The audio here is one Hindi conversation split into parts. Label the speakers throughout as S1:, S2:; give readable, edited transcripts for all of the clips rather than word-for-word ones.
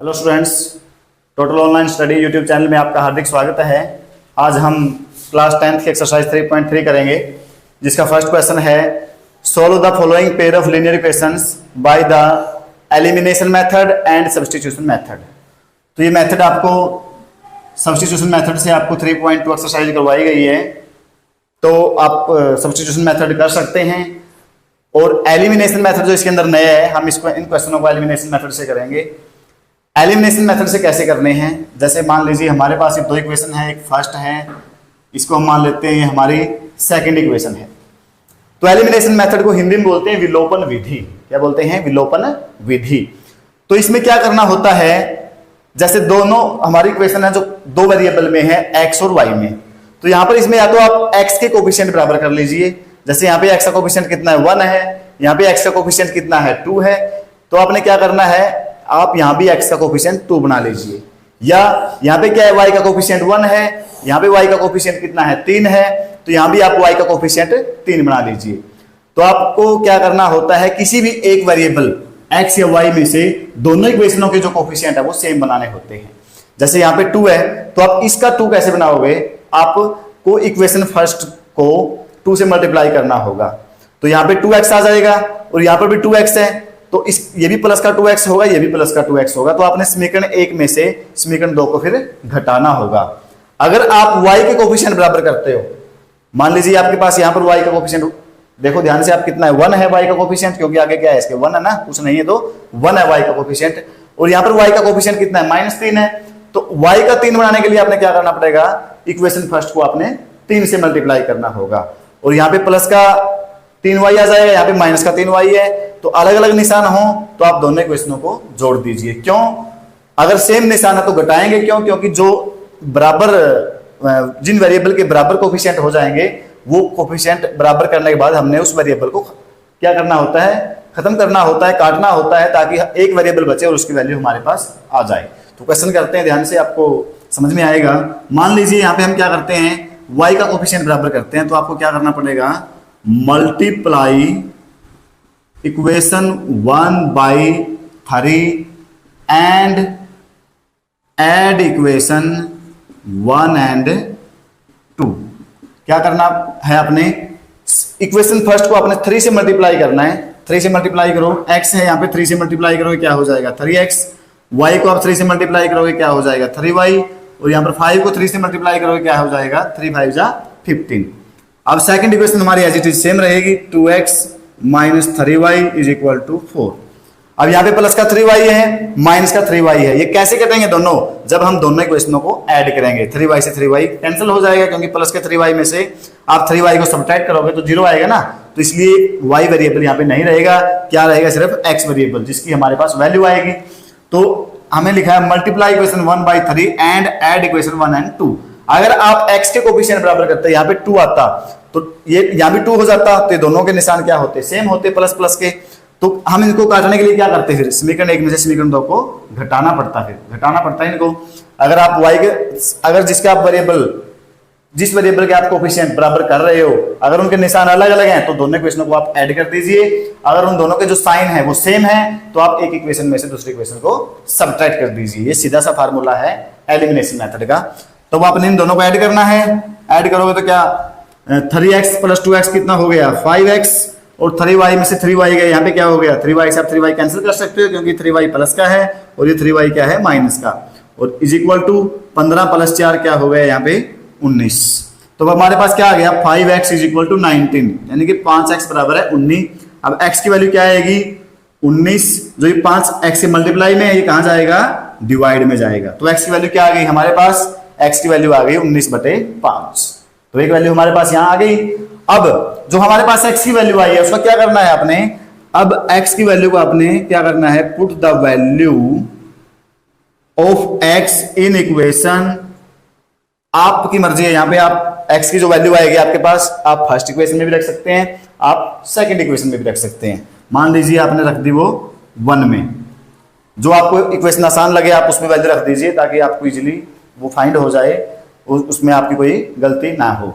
S1: Hello students, total online study YouTube channel में आपका हार्दिक स्वागत है। आज हम क्लास 10th की एक्सरसाइज 3.3 करेंगे, जिसका फर्स्ट क्वेश्चन है solve the following pair of linear equations by the elimination method and substitution method. तो ये मेथड आपको सब्स्टिट्यूशन मेथड से आपको 3.2 एक्सरसाइज करवाई गई है, तो आप सब्स्टिट्यूशन मेथड कर सकते हैं। और एलिमिनेशन मेथड जो इसके अंदर नया है, हम इसको इन क्वेश्चनों को एलिमिनेशन मेथड से करेंगे। एलिमिनेशन मेथड से कैसे करने हैं, जैसे मान लीजिए हमारे पास ये दो इक्वेशन है, एक फर्स्ट है, इसको हम मान लेते हैं हमारी सेकंड इक्वेशन है। तो एलिमिनेशन मेथड को हिंदी में बोलते हैं विलोपन विधि। क्या बोलते हैं? विलोपन विधि। तो इसमें क्या करना होता है, जैसे दोनों हमारी इक्वेशन है जो दो वेरिएबल में है, एक्स और वाई में, तो यहां पर इसमें या तो आप एक्स के कोफिशिएंट बराबर कर लीजिए। जैसे यहाँ पे एक्स का कोफिशिएंट कितना है, 1 है, यहाँ पे एक्स का कोफिशिएंट कितना है, 2 है। तो आपने क्या करना है, आप यहां भी x का कोफिशिएंट 2 बना लीजिए। या यहां पे क्या है, y का कोफिशिएंट 1 है, यहां पे y का कोफिशिएंट कितना है, 3 है, तो यहां भी आप y का कोफिशिएंट 3 बना लीजिए। तो आपको क्या करना होता है, किसी भी एक वेरिएबल x या y में से दोनों इक्वेशनों के जो कोफिशिएंट है वो सेम बनाने होते हैं। जैसे यहां पे 2 है, तो आप इसका 2 कैसे बनाओगे, आपको इक्वेशन फर्स्ट को 2 से मल्टीप्लाई करना होगा। तो यहां पे 2x आ जाएगा और यहां पर भी 2x है, तो इस ये भी प्लस का 2x होगा, ये भी प्लस का 2x होगा। तो आपने समीकरण 1 में से समीकरण 2 को फिर घटाना होगा। अगर आप y के कोफिशिएंट बराबर करते हो, मान लीजिए आपके पास यहां पर y का कोफिशिएंट देखो ध्यान से, आप कितना है, 1 है y का कोफिशिएंट, क्योंकि आगे क्या है इसके 1 है ना, कुछ नहीं है, तो 1 है y का कोफिशिएंट। और यहां पर y का कोफिशिएंट कितना है, -3 है। तो y का 3 बनाने के लिए आपने क्या करना पड़ेगा, इक्वेशन फर्स्ट को आपने 3 से मल्टीप्लाई करना होगा। और यहां पे प्लस का 3y आ जाएगा, यहाँ पे माइनस का 3y है। तो अलग अलग निशान हो तो आप दोनों इक्वेशनों को जोड़ दीजिए। क्यों? अगर सेम निशान है तो घटाएंगे, क्यों? क्योंकि जो बराबर जिन वेरिएबल के बराबर कोफिशिएंट हो जाएंगे, वो कोफिशिएंट बराबर करने के बाद हमने उस वेरिएबल को क्या करना होता है, खत्म करना होता है, काटना होता है, ताकि एक वेरिएबल बचे और उसकी वैल्यू हमारे पास आ जाए। तो क्वेश्चन करते हैं, ध्यान से, आपको समझ में आएगा। मान लीजिए यहाँ पे हम क्या करते हैं, y का कोफिशिएंट बराबर करते हैं, तो आपको क्या करना पड़ेगा, multiply equation 1 by 3 and add equation 1 and 2। क्या करना है आपने, इक्वेशन फर्स्ट को आपने 3 से मल्टीप्लाई करना है। 3 से मल्टीप्लाई करो, x है यहाँ पे, 3 से मल्टीप्लाई करोगे क्या हो जाएगा, 3x। y को आप 3 से मल्टीप्लाई करोगे क्या हो जाएगा, 3y। और यहाँ पर 5 को 3 से मल्टीप्लाई करोगे क्या हो जाएगा, 3 5 जा 15। अब सेकंड इक्वेशन हमारी एज इट इज सेम रहेगी, 2x minus 3y is equal to 4। अब यहाँ पे प्लस का 3y है, माइनस का 3y है। ये कैसे कटेंगे दोनों, जब हम दोनों इक्वेशनों को ऐड करेंगे। 3y से 3y कैंसिल हो जाएगा, क्योंकि प्लस के 3y में से आप 3y को सब्ट्रैक्ट करोगे तो 0 आएगा ना। तो इसलिए y वेरिएबल यहाँ पे नहीं रहेगा, क्या रहेगा, सिर्फ x वेरिएबल, जिसकी हमारे पास वैल्यू आएगी। तो हमें लिखा है multiply equation 1 by 3 and add equation 1 and 2। अगर आप x के कोफिशिएंट बराबर करते, यहाँ पे 2 आता, तो ये यहाँ भी 2 हो जाता, तो दोनों के निशान क्या होते, सेम होते, प्लस प्लस के। तो हम इनको काटने के लिए क्या करते हैं, फिर समीकरण 1 में से समीकरण 2 को घटाना पड़ता है, घटाना पड़ता है इनको। अगर आप y के, अगर जिसके आप वेरिएबल, जिस वेरिएबल के आप कोफिशिएंट बराबर कर रहे हो, अगर उनके निशान अलग अलग हैं, तो दोनों इक्वेशनों को आप ऐड कर दीजिए। अगर उन दोनों के जो साइन है वो सेम है, तो आप एक इक्वेशन में से दूसरी इक्वेशन को सब्ट्रैक्ट कर दीजिए। ये सीधा सा फार्मूला है एलिमिनेशन मेथड का। तो आपने इन दोनों को ऐड करना है। ऐड करोगे तो क्या, 3x प्लस 2x कितना हो गया, 5x, और 3y में से 3y गया, यहाँ पे क्या हो गया, 3y से आप 3y कैंसिल कर सकते हो, क्योंकि 3y प्लस का है और ये 3y क्या है, माइनस का। और इज इक्वल टू 15 प्लस 4 क्या हो गया, यहाँ पे 19। तो हमारे पास क्या आ गया, 5x इज इक्वल टू 19, यानी कि 5x बराबर है 19। अब x की वैल्यू क्या आएगी, 19, जो ये 5x से मल्टीप्लाई में है, ये कहां जाएगा, डिवाइड में जाएगा। तो x की वैल्यू क्या आ गई हमारे पास, x की वैल्यू आ गई 19/5। तो एक वैल्यू हमारे पास यहां आ गई। अब जो हमारे पास x की वैल्यू आई है, उसका क्या करना है आपने, अब x की वैल्यू को आपने क्या करना है, put the value of x in equation, आपकी मर्जी है। यहां पे आप x की जो वैल्यू आएगी आपके पास, आप फर्स्ट इक्वेशन में भी रख सकते हैं, आप सेकंड इक्वेशन में भी रख सकते हैं। मान लीजिए आपने रख दी वो 1 में, जो आपको इक्वेशन आसान लगे आप उसमें वैल्यू रख दीजिए, ताकि आपको इजीली वो फाइंड हो जाए, उसमें आपकी कोई गलती ना हो।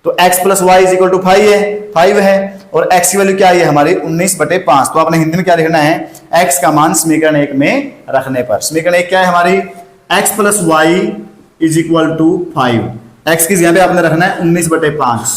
S1: तो x plus y is equal to 5 है और x की वैल्यू क्या है हमारी 19/5। तो आपने हिंदी में क्या लिखना है, x का मान समीकरण 1 में रखने पर। समीकरण 1 क्या है हमारी, x plus y is equal to 5। x की जगह पे आपने रखना है 19/5।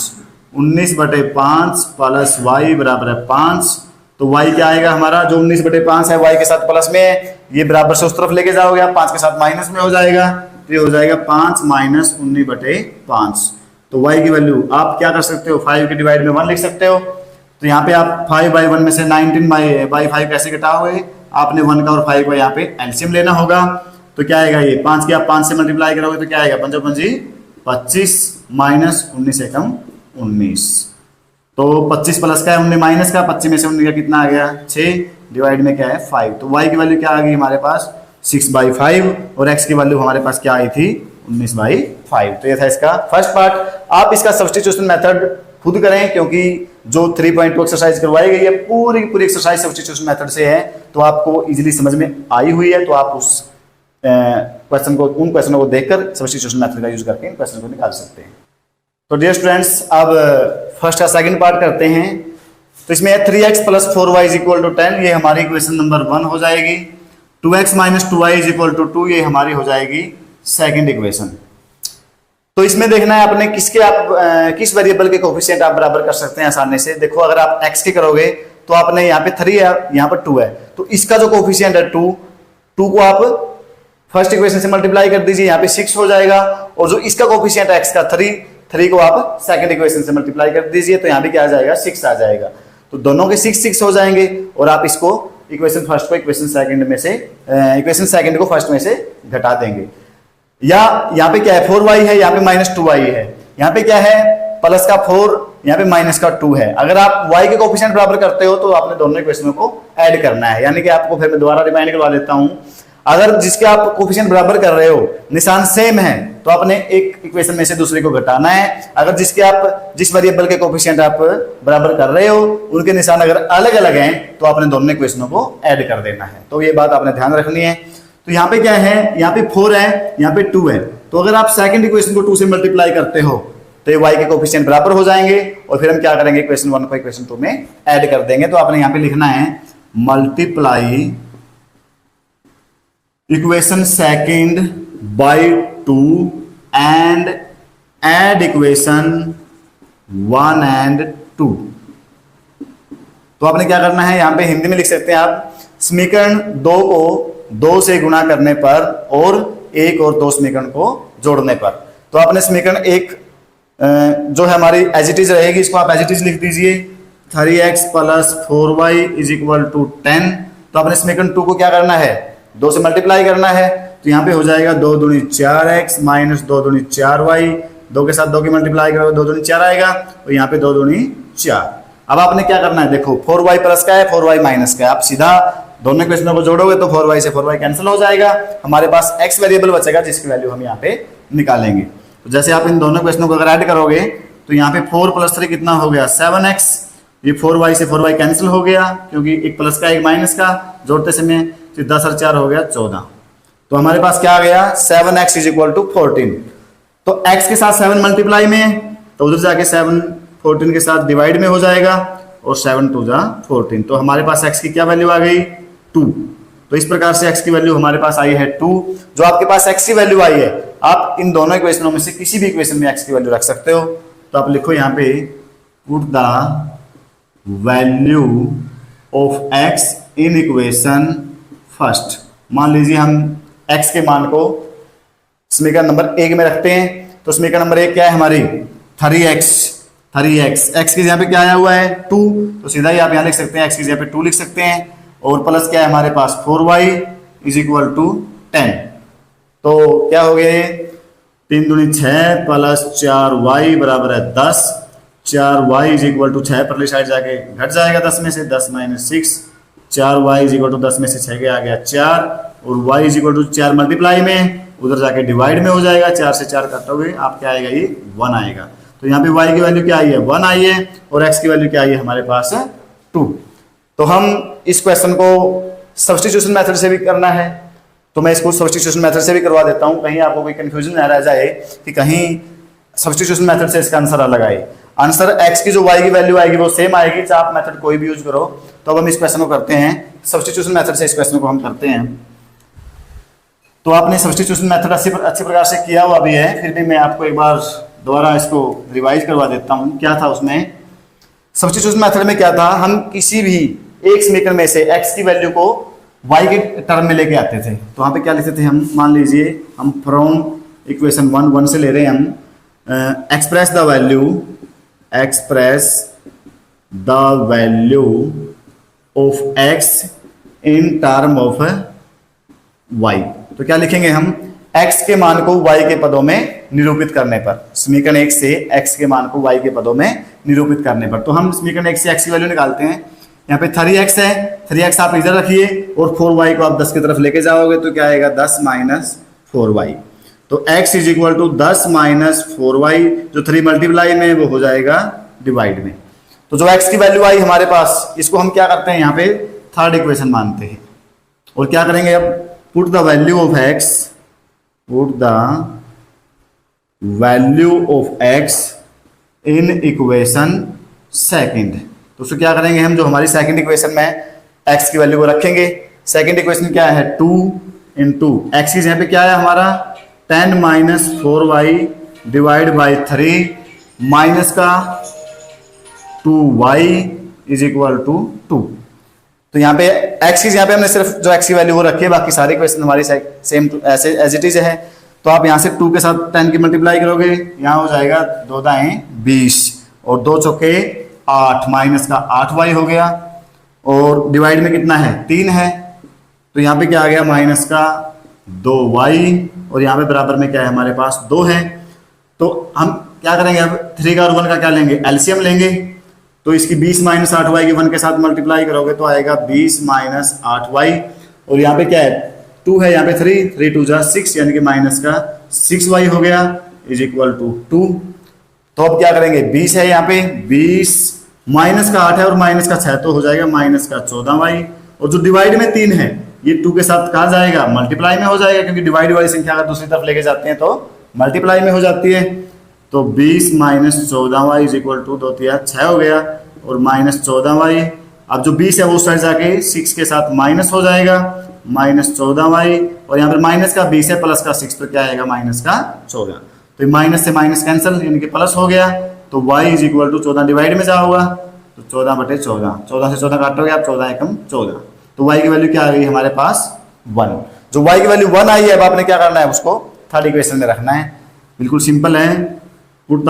S1: 19/5 प्लस वाई बराबर है 5। तो y क्या आएगा हमारा, जो 19/5 है y के साथ प्लस में है, ये बराबर से उस तरफ लेके जाओगे आप, 5 के साथ माइनस में हो जाएगा, तो ये हो जाएगा 5 माइनस 19/5। तो y की वैल्यू आप क्या कर सकते हो, 5 के डिवाइड में 1 लिख सकते हो। तो यहाँ पे आप 5/1 में से 19/5 कैसे घटाओगे, आपने 1 का और 5 का यहाँ पे एलसीएम लेना होगा। तो क्या आएगा, ये 5 की आप 5 से मल्टीप्लाई करोगे तो क्या आएगा, 5 25 माइनस 19 एकम 19। तो 25 प्लस का है 19 माइनस का, 25 में से 19 का कितना आ गया 6, डिवाइड में क्या है 5। तो y की वैल्यू क्या आ गई हमारे पास 6/5 और x की वैल्यू हमारे पास क्या आई थी 19/5। तो ये था इसका फर्स्ट पार्ट। आप इसका सब्स्टिट्यूशन मेथड खुद करें, क्योंकि जो 3.2 एक्सरसाइज करवाई गई है पूरी एक्सरसाइज सब्स्टिट्यूशन मेथड से है, तो आपको इजीली समझ में आई हुई है। तो आप उस क्वेश्चन को, उन क्वेश्चनों को देखकर सब्स्टिट्यूशन मेथड का यूज करके इन क्वेश्चन को निकाल सकते हैं। तो डियर स्टूडेंट्स, अब फर्स्ट का सेकंड पार्ट करते हैं। तो इसमें 3x plus 4y is equal to 10, ये हमारी इक्वेशन नंबर 1 हो जाएगी। 2x minus 2y is equal to 2, ये हमारी हो जाएगी सेकंड इक्वेशन। तो इसमें देखना है आपने किस वेरिएबल के कोफिशिएंट आप बराबर कर सकते हैं आसानी से। देखो, अगर आप x के करोगे तो आपने यहाँ पे 3 है, यहाँ पर 2 है, तो इसका जो कोफिशिएंट है 2 को आप फर्स्ट इक्वेशन से मल्टीप्लाई कर दीजिए, यहाँ पे 6 हो जाएगा। और जो इसका कोफिशिएंट है x का 3 को आप सेकंड इक्वेशन से मल्टीप्लाई कर दीजिए, तो यहाँ पे क्या आ जाएगा 6 आ जाएगा। तो दोनों के 6 हो जाएंगे और आप इसको इक्वेशन फर्स्ट को इक्वेशन सेकंड को फर्स्ट में से घटा देंगे। या यहाँ पे क्या है 4y है, यहाँ पे माइनस 2y है, यहाँ पे क्या है प्लस का 4, यहाँ पे माइनस का 2 है। अगर आप y के कोफिशिएंट बराबर करते हो तो आपने दोनों इक्वेशनों को ऐड करना है। यानी कि आपको फिर मैं दोबारा रिमाइंड करवा देता हूं, अगर जिसके आप कोफिशिएंट बराबर कर रहे हो निशान सेम है तो आपने एक इक्वेशन में से दूसरे को घटाना है। अगर जिस वेरिएबल के कोफिशिएंट आप बराबर कर रहे हो उनके निशान अगर अलग अलग हैं तो आपने दोनों इक्वेशनों को ऐड कर देना है। तो ये बात आपने ध्यान रखनी है। तो यहाँ पे क्या है, यहाँ पे 4 है, यहाँ पे 2 है। तो अगर आप सेकंड इक्वेशन को 2 से मल्टीप्लाई करते हो तो ये y के कोफिशिएंट बराबर हो जाएंगे और फिर हम क्या करेंगे, इक्वेशन 1 को इक्वेशन 2 में ऐड कर देंगे। तो आपने यहाँ पे लिखना है multiply equation second by 2 and add equation 1 and 2। तो आपने क्या करना है, यहां पे हिंदी में लिख सकते हैं आप, समीकरण 2 को 2 से गुणा करने पर और 1 और 2 समीकरण को जोड़ने पर। तो आपने समीकरण 1 जो है हमारी एज इट इज रहेगी, इसको आप एज इट इज लिख दीजिए 3x plus 4y is equal to 10। तो आपने समीकरण 2 को क्या करना है 2 से मल्टीप्लाई करना है। तो यहाँ पे हो जाएगा 2 दूनी 4x माइनस 2 दूनी 4y, 2 के साथ 2 की मल्टीप्लाई करोगे 2 दूनी 4 आएगा और यहाँ पे 2 दूनी 4। अब आपने क्या करना है, देखो 4y प्लस का है 4y माइनस का है, आप सीधा दोनों इक्वेशनों को जोड़ोगे तो 4y से 4y कैंसिल हो जाएगा, हमारे पास x वेरिएबल बचेगा जिसकी वैल्यू हम यहाँ पे निकालेंगे। तो जैसे आप इन दोनों इक्वेशनों को अगर ऐड करोगे तो यहाँ पे 4 प्लस 3 कितना हो गया 7x, ये 4y से 4y कैंसिल हो गया क्योंकि एक प्लस का एक माइनस का जोड़ते समय 10 और 4 हो गया 14। तो हमारे पास क्या आ गया 7x इज इक्वल टू 14। तो x के साथ 7 मल्टीप्लाई में, तो उधर जाके 7 14 के साथ डिवाइड में हो जाएगा और 7 2 जा 14। तो हमारे पास x की क्या वैल्यू आ गई 2। तो इस प्रकार से x की वैल्यू हमारे पास आई है 2। जो आपके पास x की वैल्यू आई है, आप इन दोनों इक्वेशनों में से किसी भी इक्वेशन में x की वैल्यू रख सकते हो। तो आप लिखो यहाँ पे put the value of x in equation first. मान लीजिए हम x के मान को समीकरण नंबर 1 में रखते हैं। तो समीकरण नंबर 1 क्या है हमारी 3x, x की जगह पे क्या आया हुआ है 2, तो सीधा ही आप यहाँ लिख सकते हैं x की जगह पे 2 लिख सकते हैं और प्लस क्या है हमारे पास 4y इज इक्वल टू 10। तो क्या हो गया, 3 दूनी 6 प्लस 4y बराबर है 10। 4y इज इक्वल टू 6 परली साइड जाके घट जाएगा 10 में से, 10 minus 6, 4y is equal to 10 में से 6 के आ गया 4 और y is equal to 4 multiply में उधर जाके डिवाइड में हो जाएगा, 4 से 4 काटोगे आप क्या आएगा ये 1 आएगा। तो यहाँ पे y की वैल्यू क्या आई है 1 आई है और x की वैल्यू क्या आई है हमारे पास 2। तो हम इस क्वेश्चन को सब्स्टिट्यूशन मेथड से भी करना है, तो मैं इसको सब्स्टिट्यूशन मेथड से भी करवा देता हूँ, कहीं आपको कोई कंफ्यूजन ना रह जाए कि कहीं सब्स्टिट्यूशन मेथड से इसका आंसर अलग आए। आंसर x की जो y की वैल्यू आएगी वो सेम आएगी, चाहे आप मेथड कोई भी यूज करो। तो अब हम इस क्वेश्चन को करते हैं सब्स्टिट्यूशन मेथड से, इस क्वेश्चन को हम करते हैं। तो आपने सब्स्टिट्यूशन मेथड अच्छी प्रकार से किया हुआ भी है, फिर भी मैं आपको एक बार दोबारा इसको रिवाइज करवा देता हूँ। क्या था उसमें, सब्स्टिट्यूशन मेथड में क्या था, हम किसी भी एक समीकरण में से x की वैल्यू को y के टर्म में लेके आते थे। तो वहां पे क्या लिखते थे हम, मान लीजिए हम फ्रॉम इक्वेशन 1 से ले रहे हैं हम express the value of x in term of y। तो क्या लिखेंगे हम, x के मान को y के पदों में निरूपित करने पर, समीकरण 1 से x के मान को y के पदों में निरूपित करने पर। तो हम समीकरण 1 से x की वैल्यू निकालते हैं। यहाँ पे 3x है, 3x आप इधर रखिए और 4y को आप 10 की तरफ लेके जाओगे तो क्या आएगा 10 माइनस 4y। तो x is equal to 10 minus 4y, जो 3 मल्टीप्लाई में वो हो जाएगा डिवाइड में। तो जो x की वैल्यू आई हमारे पास, इसको हम क्या करते हैं यहाँ पे थर्ड इक्वेशन मानते हैं और क्या करेंगे अब, put the value of x in equation second. तो उसको क्या करेंगे हम, जो हमारी सेकंड इक्वेशन में x की वैल्यू को रखेंगे। सेकंड इक्वेशन क्या है, 2 इंटू एक्स की यहाँ पे क्या है हमारा 10 minus 4y divide by 3 minus का 2y इज इक्वल टू 2। तो यहाँ पे x की यहाँ पे हमने सिर्फ जो x की वैल्यू वो रखी है, बाकी सारी इक्वेशन हमारी सेम ऐसे एज इट इज है। तो आप यहाँ से 2 के साथ 10 की मल्टीप्लाई करोगे, यहाँ हो जाएगा 2 दाएं 20 और 2 चौके 8 माइनस का 8y हो गया, और डिवाइड में कितना है 3 है। तो यहाँ पे क्या आ गया माइनस का 2y, और यहाँ पे बराबर में क्या है हमारे पास 2 है। तो हम क्या करेंगे अब, 3 का और 1 का क्या लेंगे, एलसीएम लेंगे। तो इसकी 20 माइनस 8y की 1 के साथ मल्टीप्लाई करोगे तो आएगा 20 माइनस 8y, और यहाँ पे क्या है 2 है, यहाँ पे 3 2 जा 6 यानी कि माइनस का 6y हो गया इज इक्वल टू 2। तो अब क्या करेंगे, 20 है यहाँ पे, 20 माइनस का 8 है और माइनस का 6 तो हो जाएगा माइनस का 14y, और जो डिवाइड में 3 है ये 2 के साथ कहा जाएगा मल्टीप्लाई में हो जाएगा, क्योंकि डिवाइड वाली संख्या अगर दूसरी तरफ लेके जाते हैं तो मल्टीप्लाई में हो जाती है। तो 20 minus 14y is equal to 2 3 6 हो गया, और माइनस 14y। अब जो 20 है वो उस साइड जाके 6 के साथ माइनस हो जाएगा, माइनस 14y, और यहाँ पर माइनस का 20 है प्लस का 6 तो क्या आएगा माइनस का 14। तो माइनस से माइनस कैंसिल यानी कि प्लस हो गया। तो y is equal to 14 divide में जाओगा तो 14 बटे 14, 14 से 14 काटोगे आप 14 एकम 14। तो y की वैल्यू क्या आ गई हमारे पास 1। जो y की वैल्यू 1 आई है, अब आपने क्या करना है, उसको थर्ड इक्वेशन में रखना है। बिल्कुल सिंपल है, put the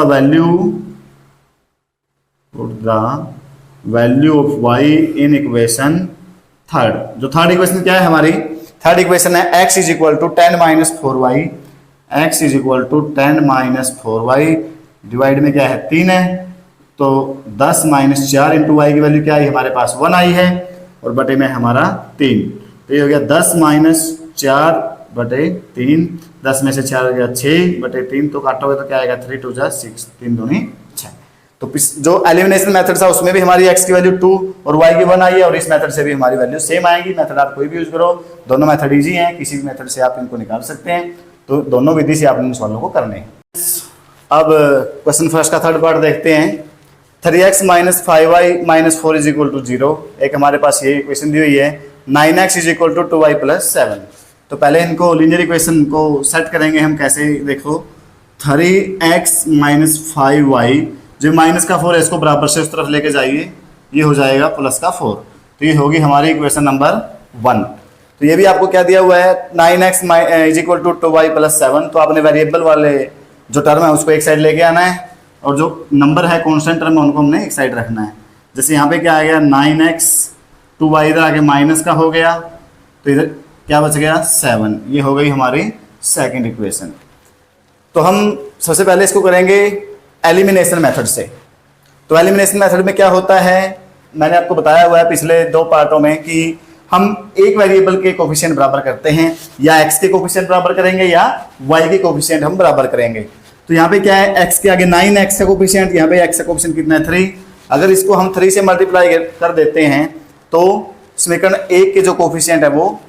S1: value of y in equation third. जो थर्ड इक्वेशन क्या है हमारी, थर्ड इक्वेशन है x is equal to 10 minus 4y, x is equal to 10 minus 4y, divide में क्या है 3 है, तो 10 माइनस 4 इंटू वाई की वैल्यू क्या आई हमारे पास 1 आई है, और बटे में हमारा 3। तो ये हो गया 10 माइनस 4 बटे 3, 10 में से 4 हो गया 6 बटे 3, तो काटोगे तो क्या आएगा 3 2 जा 6, 3 दूनी 6। तो जो एलिमिनेशन मेथड था उसमें भी हमारी x की वैल्यू 2 और y की 1 आई है, और इस मेथड से भी हमारी वैल्यू सेम आएगी। मेथड आप कोई भी यूज करो, दोनों मेथड इजी हैं, किसी भी मेथड से आप इनको निकाल सकते हैं। तो दोनों विधि से आप इन सवालों को करने हैं। अब क्वेश्चन फर्स्ट का थर्ड पार्ट देखते हैं। 3x minus 5y minus 4 is equal to 0, एक हमारे पास ये इक्वेशन दी हुई है। 9x is equal to 2y plus 7। तो पहले इनको लीनियर इक्वेशन को सेट करेंगे हम कैसे, देखो 3x माइनस 5y, जो माइनस का 4 है इसको बराबर से उस तरफ लेके जाइए, ये हो जाएगा प्लस का 4। तो ये होगी हमारी इक्वेशन नंबर 1। तो ये भी आपको क्या दिया हुआ है 9x is equal to 2y plus 7। तो आपने वेरिएबल वाले जो टर्म है उसको एक साइड लेके आना है, और जो नंबर है कॉन्स्टेंट टर्म है उनको हमने एक साइड रखना है। जैसे यहाँ पे क्या आ गया 9x, 2y इधर आके माइनस का हो गया, तो इधर क्या बच गया 7। ये हो गई हमारी सेकंड इक्वेशन। तो हम सबसे पहले इसको करेंगे एलिमिनेशन मेथड से। तो एलिमिनेशन मेथड में क्या होता है, मैंने आपको बताया हुआ है पिछले 2 पार्टों में कि हम एक वेरिएबल के कोफिशिएंट बराबर करते हैं, या x के कोफिशिएंट बराबर करेंगे या y के कोफिशिएंट हम बराबर करेंगे। तो यहाँ पे क्या है x के आगे 9x का कोफिशिएंट, यहाँ पे x का कोफिशिएंट कितना है 3। अगर इसको हम 3 से मल्टीप्लाई कर देते हैं तो समीकरण 1 के जो कोफिशिएंट है वो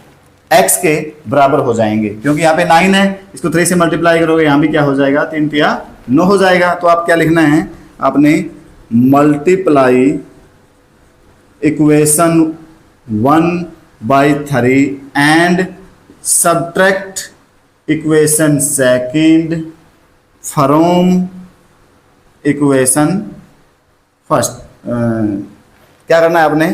S1: x के बराबर हो जाएंगे, क्योंकि यहाँ पे 9 है, इसको 3 से मल्टीप्लाई करोगे यहाँ भी क्या हो जाएगा 3 3 9 हो जाएगा। तो आप क्या लिखना है, आपने multiply equation 1/3 and subtract equation second from equation first. क्या करना है आपने,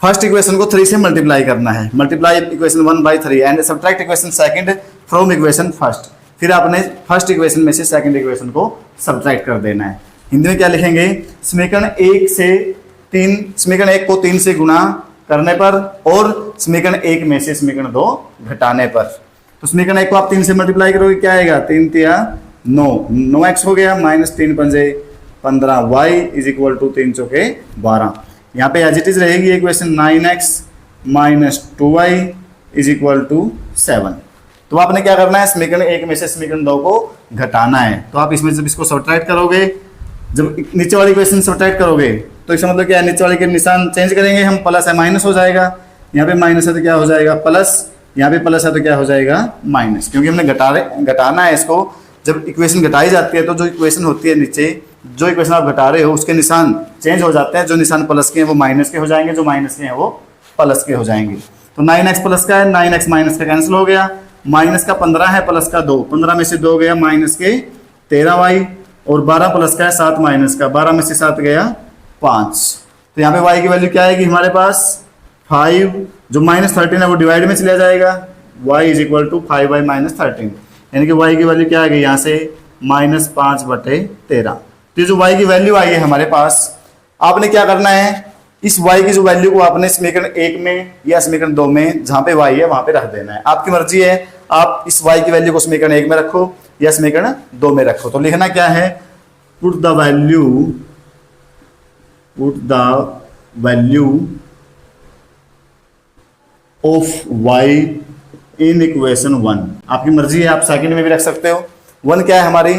S1: फर्स्ट इक्वेशन को 3 से मल्टीप्लाई करना है, multiply equation 1/3 and subtract equation second from equation first. फिर आपने फर्स्ट इक्वेशन में से सेकंड इक्वेशन को सब्ट्रैक्ट कर देना है। हिंदी में क्या लिखेंगे, समीकरण 1 को 3 से गुणा करने पर और समीकरण 1 में से समीकरण 2 घटाने पर। तो समीकरण 1 को आप 3 से मल्टीप्लाई करोगे, क्या आएगा, 3 तिया 9, 9x हो गया, माइनस 3 पंजे 15, y इज इक्वल टू 3 चौके 12। यहाँ पे एज इट इज रहेगी equation 9x minus 2y is equal to 7। तो आपने क्या करना है, समीकरण 1 में से समीकरण 2 को घटाना है। तो आप इसमें जब इसको सब्ट्रैक्ट करोगे, जब नीचे वाली इक्वेशन सब्ट्रैक्ट करोगे तो इसका मतलब क्या है, नीचे वाले के निशान चेंज करेंगे हम, प्लस है माइनस हो जाएगा, यहाँ पे माइनस है तो क्या हो जाएगा प्लस, यहाँ पे प्लस है तो क्या हो जाएगा माइनस, क्योंकि हमने घटाना है इसको। जब इक्वेशन घटाई जाती है तो जो इक्वेशन होती है नीचे, जो इक्वेशन आप घटा रहे हो उसके निशान चेंज हो जाते हैं, जो निशान प्लस के हैं वो माइनस के हो जाएंगे, जो माइनस के हैं वो प्लस के हो जाएंगे। तो 9x प्लस का है, 9x माइनस का कैंसिल हो गया, माइनस का 15 है प्लस का 2, 15 में से 2 गया माइनस के 13y, और 12 प्लस का है 7 माइनस का, 12 में से 7 गया 5। तो यहाँ पे y की वैल्यू क्या आएगी हमारे पास 5, जो माइनस 13 है वो डिवाइड में चला जाएगा, y is equal to 5y minus 13, यानी कि y की वैल्यू क्या आएगी यहाँ से -5/13। तो जो y की वैल्यू आई है हमारे पास, आपने क्या करना है, इस y की जो वैल्यू को आपने समीकरण 1 में या समीकरण 2 में जहां पे y है वहां पे रख देना है। आपकी मर्जी है, आप इस y की वैल्यू को समीकरण 1 में रखो या समीकरण 2 में रखो। तो लिखना क्या है, put the value of y in equation 1। आपकी मर्जी है, आप सेकंड में भी रख सकते हो। 1 क्या है हमारी,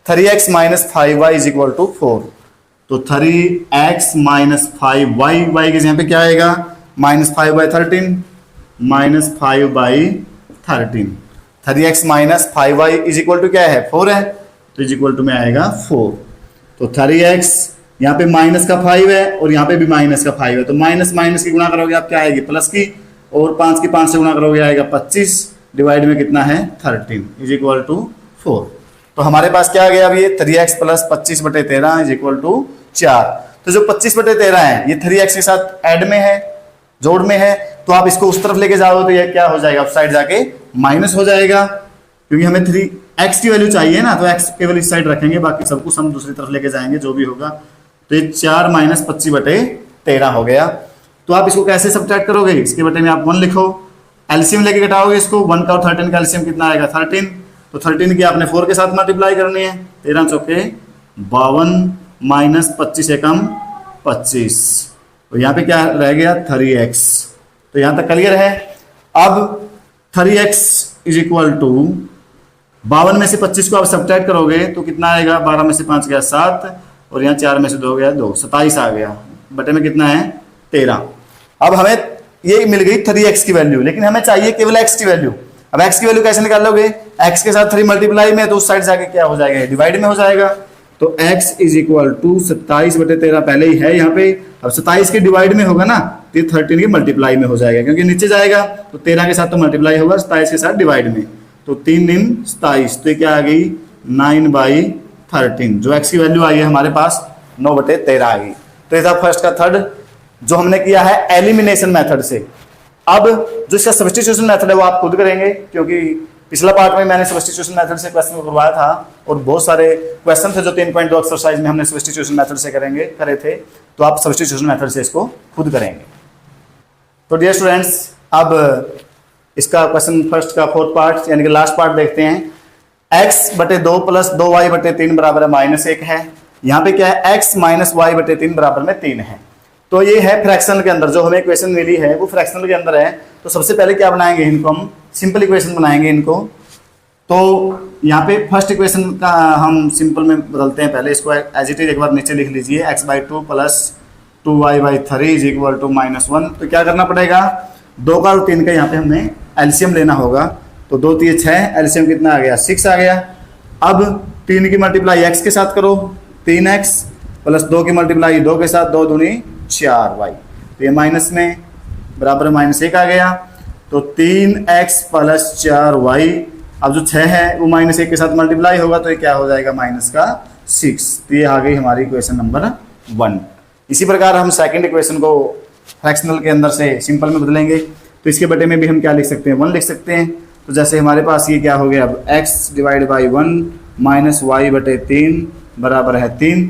S1: 3x minus 5y is equal to 4। तो 3x माइनस 5y, y के यहाँ पे क्या आएगा -5/13, -5/13। 3x minus 5y is equal to क्या है 4 है, तो इज इक्वल टू में आएगा 4। तो 3x यहाँ पे माइनस का 5 है और यहाँ पे भी माइनस का 5 है, तो माइनस माइनस की गुणा करोगे आप क्या आएगी प्लस की, और 5 की 5 से गुणा करोगे आएगा 25, डिवाइड में कितना है 13 इज इक्वल टू 4। तो हमारे पास क्या आ गया अब ये 3x plus 25/13 is equal to 4। तो जो 25/13 है ये 3x के साथ ऐड में है, जोड़ में है, तो आप इसको उस तरफ लेके जाओ तो ये क्या हो जाएगा, उस साइड जाके माइनस हो जाएगा, क्योंकि हमें 3x की वैल्यू चाहिए ना, तो x केवल इस साइड रखेंगे, बाकी सब कुछ हम दूसरी तरफ लेके जाएंगे जो भी होगा। तो ये 4 माइनस 25/13 हो गया। तो आप इसको कैसे सब्ट्रैक्ट करोगे, इसके बटे में आप 1 लिखो, एलसीएम लेके घटाओगे इसको, 1 का और 13 का एलसीएम कितना आएगा 13। तो 13 की आपने 4 के साथ मल्टीप्लाई करनी है, 13 चौके 52 माइनस 25 एकम 25। तो यहाँ पे क्या रह गया 3x। तो यहाँ तक क्लियर है। अब 3x इज इक्वल टू 52 में से 25 को आप सब्ट्रैक्ट करोगे तो कितना आएगा, 12 में से 5 गया 7, और यहाँ 4 में से 2 गया 2, 27 आ गया, बटे में कितना है 13। अब हमें ये मिल गई 3x की वैल्यू, लेकिन हमें चाहिए केवल x की वैल्यू। अब x की वैल्यू कैसे निकाल लोगे, x के साथ 3 मल्टीप्लाई में, तो उस साइड जाके क्या हो जाएगा, डिवाइड में हो जाएगा। तो x इज इक्वल टू 27/13 पहले ही है यहाँ पे, अब 27 के डिवाइड में होगा ना, तो ये 13 के मल्टीप्लाई में हो जाएगा, क्योंकि नीचे जाएगा तो 13 के साथ तो मल्टीप्लाई होगा, 27 के साथ डिवाइड में, तो 3 दिन 27, तो क्या आ गई 9/13। जो x की वैल्यू आई है हमारे पास 9/13 आ गई। तो ये था फर्स्ट का थर्ड, जो हमने किया है एलिमिनेशन मेथड से। अब जो इसका सब्स्टिट्यूशन मेथड है वो आप खुद करेंगे, क्योंकि पिछला पार्ट में मैंने सब्स्टिट्यूशन मेथड से क्वेश्चन को करवाया था, और बहुत सारे क्वेश्चन थे जो 3.2 एक्सरसाइज में हमने सब्स्टिट्यूशन मेथड से करे थे, तो आप सब्स्टिट्यूशन मेथड से इसको खुद करेंगे। तो डियर स्टूडेंट्स, अब इसका क्वेश्चन फर्स्ट का फोर्थ पार्ट यानी कि लास्ट पार्ट देखते हैं। x/2 प्लस 2y/3 बराबर -1 है। यहाँ पे क्या है, x माइनस y/3 बराबर में 3 है। तो ये है फ्रैक्शनल के अंदर, जो हमें इक्वेशन मिली है वो फ्रैक्शनल के अंदर है। तो सबसे पहले क्या बनाएंगे, इनको हम सिंपल इक्वेशन बनाएंगे इनको। तो यहाँ पे फर्स्ट इक्वेशन का हम सिंपल में बदलते हैं, पहले इसको एज इट इज एक बार नीचे लिख लीजिए, x/2 plus 2y/3 is equal to -1। तो क्या करना पड़ेगा, 2 का और 3 का यहाँ पे हमें एलसीएम लेना होगा। तो 2 3 6, एलसीएम कितना आ गया 6 आ गया। अब 3 की मल्टीप्लाई x के साथ करो 3x प्लस 2 की मल्टीप्लाई 2 के साथ 2 दूनी 4y, तो ये माइनस में बराबर -1 आ गया। तो 3x प्लस 4y, अब जो 6 है वो -1 के साथ मल्टीप्लाई होगा तो ये क्या हो जाएगा -6। तो ये आ गई हमारी इक्वेशन नंबर 1। इसी प्रकार हम सेकंड इक्वेशन को फ्रैक्शनल के अंदर से सिंपल में बदलेंगे, तो इसके बटे में भी हम क्या लिख सकते हैं 1 लिख सकते हैं। तो जैसे हमारे पास ये क्या हो गया, अब x divide by 1 minus y बटे 3 बराबर है 3।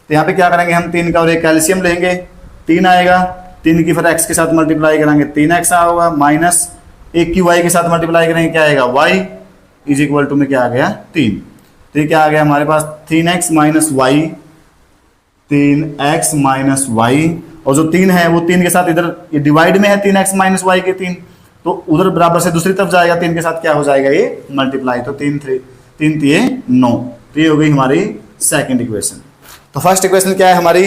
S1: तो यहाँ पे क्या करेंगे हम 3 का और एक कैल्शियम लेंगे, 3 आएगा, 3 की फिर x के साथ मल्टीप्लाई करेंगे 3x होगा, माइनस 1 की y के साथ मल्टीप्लाई करेंगे क्या आएगा y इज इक्वल टू में क्या आ गया 3। तो ये क्या आ गया हमारे पास 3x minus y, 3x minus y, और जो 3 है वो 3 के साथ इधर ये डिवाइड में है 3x माइनस वाई के 3, तो उधर बराबर से दूसरी तरफ जाएगा 3 के साथ क्या हो जाएगा ये मल्टीप्लाई, तो 3 3 9। तो ये हो गई हमारी सेकंड इक्वेशन। तो फर्स्ट इक्वेशन क्या है हमारी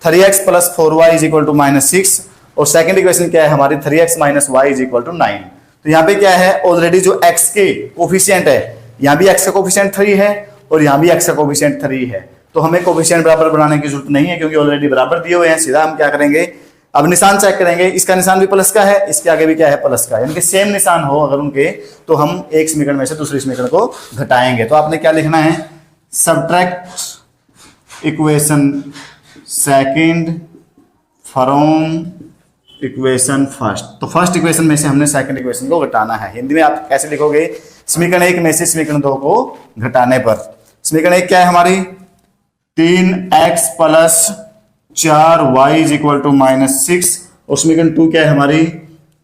S1: 3x plus 4y is equal to -6, और सेकंड इक्वेशन क्या है हमारी 3x minus y is equal to 9। तो यहाँ पे क्या है ऑलरेडी जो x के कोफिशिएंट है, यहाँ भी x का कोफिशिएंट 3 है और यहाँ भी x का कोफिशिएंट 3 है, तो हमें कोफिशिएंट बराबर बनाने की जरूरत नहीं है क्योंकि ऑलरेडी बराबर दिए हुए हैं। सीधा हम क्या करेंगे, अब निशान चेक करेंगे, इसका निशान भी प्लस का है, इसके आगे भी क्या है प्लस का, यानी कि सेम निशान हो अगर उनके, तो हम एक समीकरण में से दूसरे समीकरण को घटाएंगे। तो आपने क्या लिखना है, subtract equation second from equation first. तो फर्स्ट इक्वेशन में से हमने सेकंड इक्वेशन को घटाना है। हिंदी में आप कैसे लिखोगे, समीकरण 1 में से समीकरण 2 को घटाने पर। समीकरण 1 क्या है हमारी 3x plus 4y is equal to -6, और समीकरण 2 क्या है हमारी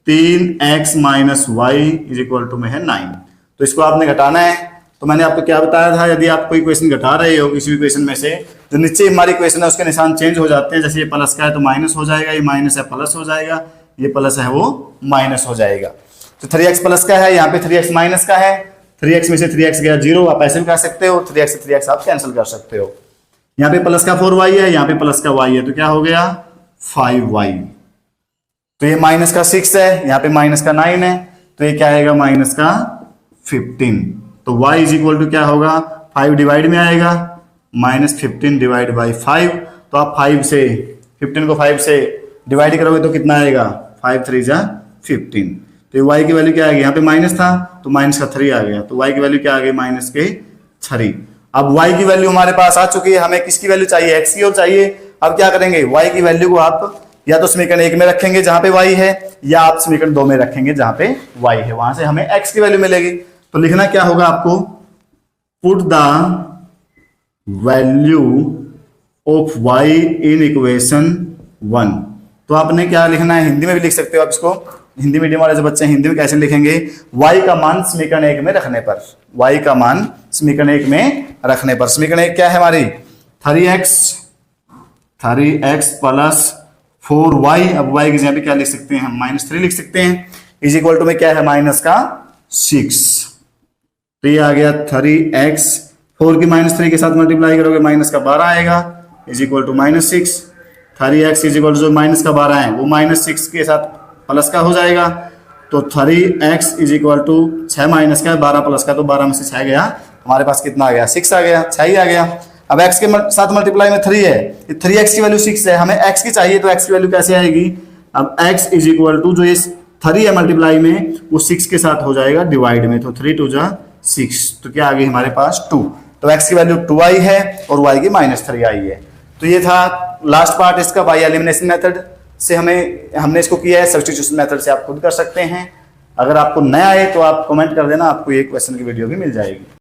S1: 3x minus y is equal to में है 9। तो इसको आपने घटाना है। तो मैंने आपको क्या बताया था, यदि आप कोई इक्वेशन घटा रहे हो किसी इक्वेशन में से, जो नीचे हमारी इक्वेशन है उसके निशान चेंज हो जाते हैं। जैसे ये प्लस का है तो माइनस हो जाएगा, ये माइनस है प्लस हो जाएगा, ये प्लस है वो माइनस हो जाएगा। तो 3x प्लस का है, यहाँ पे 3x माइनस का है, 3x में से 3x गया 0, आप ऐसे भी कर सकते हो, 3x से 3x आप कैंसिल कर सकते हो। यहाँ पे प्लस का 4y है, यहाँ पे प्लस का y है, तो क्या हो गया 5y। तो ये माइनस का 6 है, यहाँ पे माइनस का 9 है, तो ये क्या आएगा माइनस का 15। तो y इज इक्वल टू क्या होगा 5 डिवाइड में आएगा -15 डिवाइड बाई 5। तो आप 5 से 15 को 5 से डिवाइड करोगे तो कितना आएगा 5 3 जा 15। तो y की वैल्यू क्या आएगी, यहाँ पे माइनस था तो माइनस का 3 आ गया, तो y की वैल्यू क्या आ गई माइनस के 3। अब y की वैल्यू हमारे पास आ चुकी है, हमें किसकी वैल्यू चाहिए x की और चाहिए। अब क्या करेंगे, y की वैल्यू को आप या तो समीकरण 1 में रखेंगे जहां पे y है, या आप समीकरण 2 में रखेंगे जहां पे y है, वहां से हमें x की वैल्यू मिलेगी। तो लिखना क्या होगा आपको, put the value of y in equation 1। तो आपने क्या लिखना है, हिंदी में भी लिख सकते हो आप इसको, हिंदी मीडियम वाले जो बच्चे हैं हिंदी में कैसे लिखेंगे, y का मान समीकरण 1 में रखने पर, y का मान समीकरण 1 में रखने पर। समीकरण 1 क्या है हमारी 3x प्लस 4y। अब y की जगह पे क्या लिख सकते हैं हम -3 लिख सकते हैं, इज इक्वल टू में क्या है माइनस का 6। तो ये आ गया 3x, 4 की -3 के साथ मल्टीप्लाई करोगे माइनस का 12 आएगा, is equal to -6। 3x is equal to जो माइनस का 12 है वो -6 के साथ प्लस का हो जाएगा, तो 3x is equal to 6 minus का 12 प्लस का, तो 12 में से 6 गया, हमारे पास कितना आ गया 6 आ गया, 6 ही आ गया। अब x के साथ मल्टीप्लाई में 3 है, 3x की वैल्यू 6 है, हमें x की चाहिए, तो x की वैल्यू कैसे आएगी, अब x इज इक्वल टू जो ये 3 है मल्टीप्लाई में वो 6 के साथ हो जाएगा डिवाइड में, तो 3 2 जा 6, तो क्या आ गई हमारे पास 2। तो x की वैल्यू 2 आई है और y की -3 आई है। तो ये था लास्ट पार्ट इसका, बाय एलिमिनेशन मेथड से हमने इसको किया है, सब्स्टिट्यूशन मेथड से आप खुद कर सकते हैं। अगर आपको नया आए तो आप कमेंट कर देना, आपको ये क्वेश्चन की वीडियो भी मिल जाएगी।